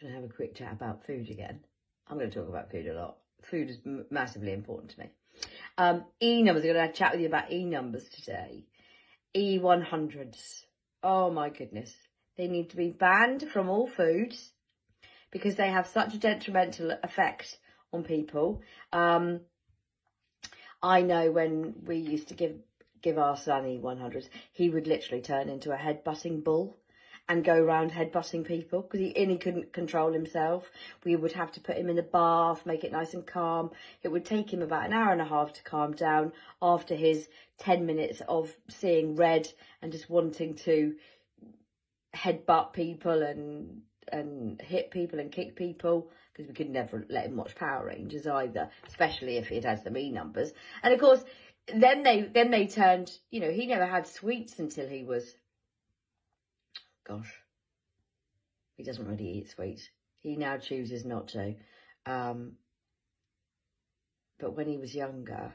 Can I have a quick chat about food again? I'm going to talk about food a lot. Food is massively important to me. ENumbers, I'm going to chat with you about ENumbers today. E100s. Oh my goodness. They need to be banned from all foods because they have such a detrimental effect on people. I know when we used to give our son E100s, he would literally turn into a headbutting bull and go around headbutting people because he couldn't control himself. We would have to put him in a bath, make it nice and calm. It would take him about an hour and a half to calm down after his 10 minutes of seeing red and just wanting to headbutt people and hit people and kick people, because we could never let him watch Power Rangers either, especially if it has the ENumbers. And of course, then they turned, you know, he never had sweets until he was, gosh, he doesn't really eat sweets. He now chooses not to. But when he was younger,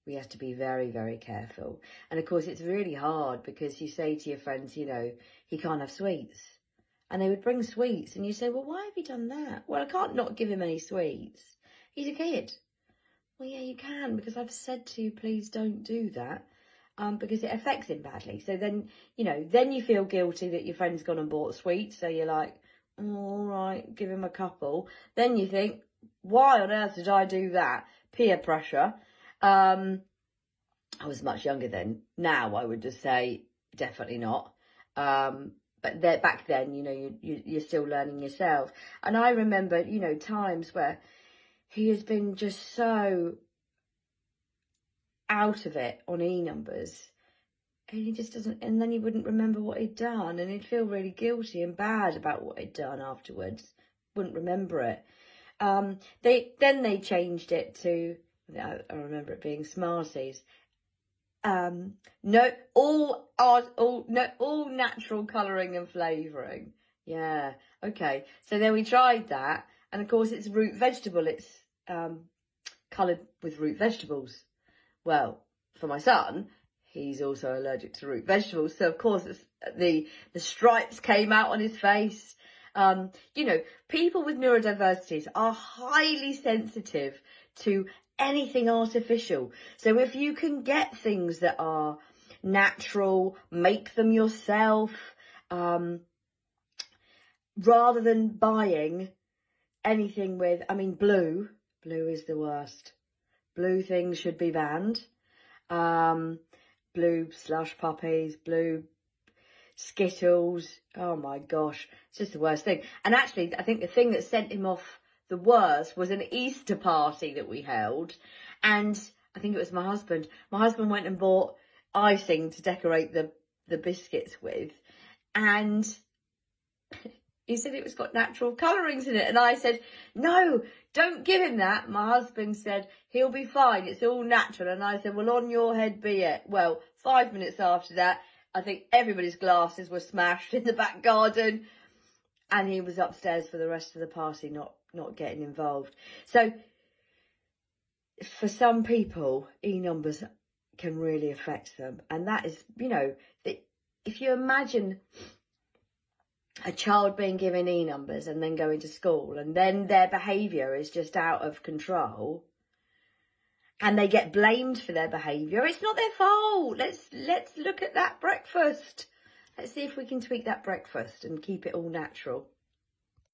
we have to be very, very careful. And of course, it's really hard because you say to your friends, you know, he can't have sweets. And they would bring sweets and you say, well, why have you done that? Well, I can't not give him any sweets. He's a kid. Well, yeah, you can, because I've said to you, please don't do that. Because it affects him badly. So then, you know, then you feel guilty that your friend's gone and bought sweets. So you're like, oh, all right, give him a couple. Then you think, why on earth did I do that? Peer pressure. I was much younger then. Now I would just say, definitely not. But back then, you know, you're still learning yourself. And I remember, you know, times where he has been just so out of it on ENumbers, and he just doesn't, and then he wouldn't remember what he'd done, and he'd feel really guilty and bad about what he'd done afterwards. Wouldn't remember it. They changed it to, I remember it being Smarties. No, all natural colouring and flavouring. Yeah, okay. So then we tried that, and of course it's root vegetable. It's coloured with root vegetables. Well, for my son, he's also allergic to root vegetables. So, of course, the stripes came out on his face. You know, people with neurodiversities are highly sensitive to anything artificial. So if you can get things that are natural, make them yourself, rather than buying anything with, I mean, blue is the worst. Blue things should be banned. Blue slush puppies, blue Skittles. Oh my gosh, it's just the worst thing. And actually, I think the thing that sent him off the worst was an Easter party that we held. And I think it was my husband. My husband went and bought icing to decorate the biscuits with. And he said it was got natural colourings in it. And I said, no, don't give him that. My husband said, he'll be fine. It's all natural. And I said, well, on your head be it. Well, 5 minutes after that, I think everybody's glasses were smashed in the back garden. And he was upstairs for the rest of the party, not getting involved. So for some people, ENumbers can really affect them. And that is, you know, if you imagine a child being given ENumbers and then going to school, and then their behaviour is just out of control, and they get blamed for their behaviour. It's not their fault. Let's look at that breakfast. Let's see if we can tweak that breakfast and keep it all natural.